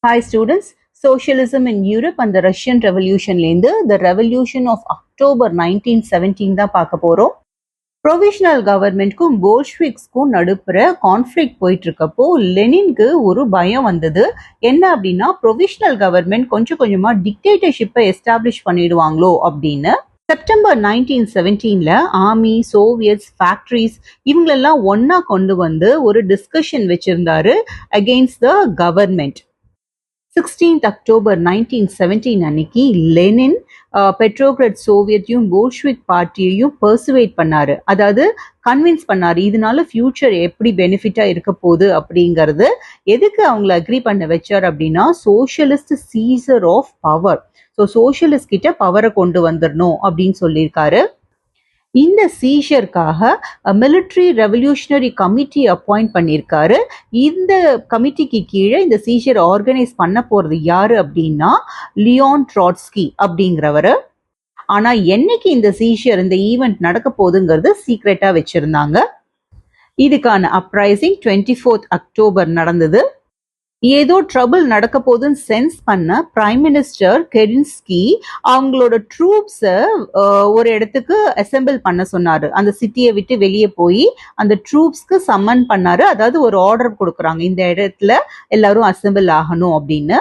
Hi students, Socialism in Europe and the Russian Revolution லேந்து The Revolution of October 1917 தான் பார்க்க போறோம். Provisional கவர்மெண்ட்க்கும் போல்ஷ்விக்ஸ்க்கும் நடுப்புற conflict போயிட்டு இருக்கப்போ லெனின்க்கு ஒரு பயம் வந்தது. என்ன அப்படின்னா ப்ரொவிஷனல் கவர்மெண்ட் கொஞ்சம் கொஞ்சமா டிக்டேட்டர்ஷிப்பை எஸ்டாப்ளிஷ் பண்ணிடுவாங்களோ அப்படின்னு. செப்டம்பர் 1917ல ஆர்மி, சோவியட்ஸ், ஃபேக்டரிஸ் இவங்களெல்லாம் ஒன்னா கொண்டு வந்து ஒரு டிஸ்கஷன் வச்சிருந்தாரு against the government. 16th October 1917 அன்னைக்கு லெனின் பெட்ரோகிராட் சோவியத்தையும் போல்ஷ்விக் பார்ட்டியையும் பர்சுவேட் பண்ணாரு, அதாவது கன்வின்ஸ் பண்ணாரு இதனால ஃபியூச்சர் எப்படி பெனிஃபிட்டா இருக்க போகுது அப்படிங்கிறது. எதுக்கு அவங்கள அக்ரி பண்ண வச்சார் அப்படின்னா socialist seizure of power, so socialist கிட்ட பவரை கொண்டு வந்துடணும் அப்படின்னு சொல்லியிருக்காரு. இந்த சீஷருக்காக மிலிட்ரி ரெவல்யூஷனரி கமிட்டி அப்பாயிண்ட் பண்ணியிருக்காரு. இந்த கமிட்டிக்கு கீழே இந்த சீஷர் ஆர்கனைஸ் பண்ண போறது யாரு அப்படின்னா லியோன் ட்ராட்ஸ்கி அப்படிங்கிறவரு. ஆனா என்னைக்கு இந்த சீஷர் இந்த ஈவெண்ட் நடக்க போகுதுங்கிறது சீக்ரெட்டா வச்சிருந்தாங்க. இதுக்கான அப்ரைசிங் 24th அக்டோபர் நடந்தது. ஏதோ ட்ரபிள் நடக்க போகுதுன்னு சென்ஸ் பண்ண பிரைம் மினிஸ்டர் கெரின்ஸ்கி அவங்களோட ட்ரூப்ஸை ஒரு இடத்துக்கு அசெம்பிள் பண்ண சொன்னாரு. அந்த சிட்டியை விட்டு வெளியே போய் அந்த ட்ரூப்ஸ்க்கு சம்மன் பண்ணாரு, அதாவது ஒரு ஆர்டர் கொடுக்குறாங்க இந்த இடத்துல எல்லாரும் அசெம்பிள் ஆகணும் அப்படின்னு.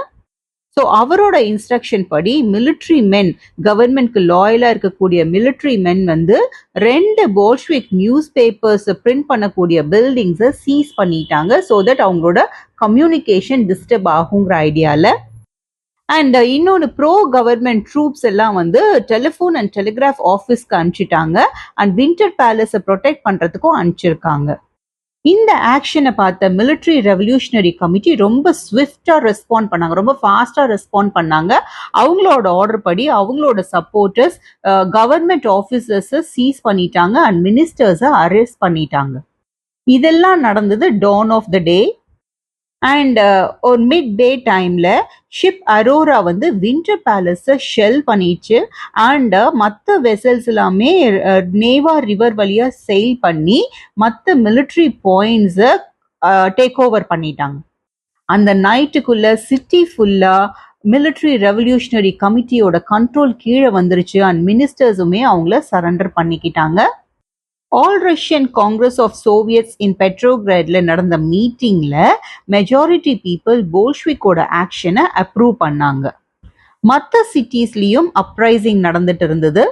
ஸோ அவரோட இன்ஸ்ட்ரக்ஷன் படி மிலிட்ரி மென், கவர்மெண்ட்க்கு லாயலா இருக்கக்கூடிய மிலிட்ரி மென் வந்து 2 போல்ஷ்விக் நியூஸ் பேப்பர்ஸ் பிரிண்ட் பண்ணக்கூடிய பில்டிங்ஸை சீஸ் பண்ணிட்டாங்க. ஸோ தட் அவங்களோட கம்யூனிகேஷன் டிஸ்டர்ப் ஆகுங்கிற ஐடியால. அண்ட் இன்னொன்று ப்ரோ கவர்மெண்ட் ட்ரூப்ஸ் எல்லாம் வந்து டெலிஃபோன் அண்ட் டெலிகிராஃப் ஆஃபீஸ்க்கு அனுப்பிச்சிட்டாங்க. அண்ட் வின்டர் பேலஸை ப்ரொடெக்ட் பண்றதுக்கும் அனுப்பிச்சிருக்காங்க. இந்த ஆக்ஷனை பார்த்த மிலிட்ரி ரெவல்யூஷனரி கமிட்டி ரொம்ப ஸ்விஃப்டா ரெஸ்பாண்ட் பண்ணாங்க, ரொம்ப ஃபாஸ்டா ரெஸ்பாண்ட் பண்ணாங்க. அவங்களோட ஆர்டர் படி அவங்களோட சப்போர்ட்டர்ஸ் கவர்மெண்ட் ஆஃபீஸர்ஸை சீஸ் பண்ணிட்டாங்க அண்ட் மினிஸ்டர்ஸை அரெஸ்ட் பண்ணிட்டாங்க. இதெல்லாம் நடந்தது dawn of the day. And ஒரு மிட் டே டைம்ல ஷிப் அரோரா வந்து வின்டர் பேலஸை ஷெல் பண்ணிச்சு. அண்ட் மற்ற வெசல்ஸ் எல்லாமே நேவா ரிவர் வழியா செயில் பண்ணி மற்ற மிலிட்ரி பாயிண்ட்ஸை டேக் ஓவர் பண்ணிட்டாங்க. அந்த நைட்டுக்குள்ள சிட்டி ஃபுல்லா மிலிட்ரி ரெவல்யூஷனரி கமிட்டியோட கண்ட்ரோல் கீழே வந்துருச்சு. அண்ட் மினிஸ்டர்ஸுமே அவங்கள சரண்டர் பண்ணிக்கிட்டாங்க. All Russian congress of Soviets in பெட்ரோகிராட்ல நடந்த மீட்டிங்ல மெஜாரிட்டி பீப்புள் போல்ஷ்விக்கோட ஆக்ஷனை அப்ரூவ் பண்ணாங்க. மற்ற சிட்டிஸ்லயும் அப்ரைசிங் நடந்துட்டு இருந்தது.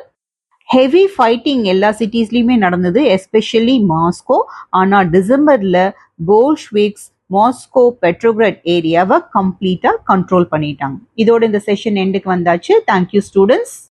ஹெவி ஃபைட்டிங் எல்லா சிட்டிஸ்லயுமே நடந்தது, எஸ்பெஷலி மாஸ்கோ. ஆனா டிசம்பர்ல போல்ஷ்விக்ஸ் மாஸ்கோ பெட்ரோகிராட் ஏரியாவை கம்ப்ளீட்டா கண்ட்ரோல் பண்ணிட்டாங்க. இதோட இந்த செஷன் எண்டுக்கு வந்தாச்சு. Thank you students.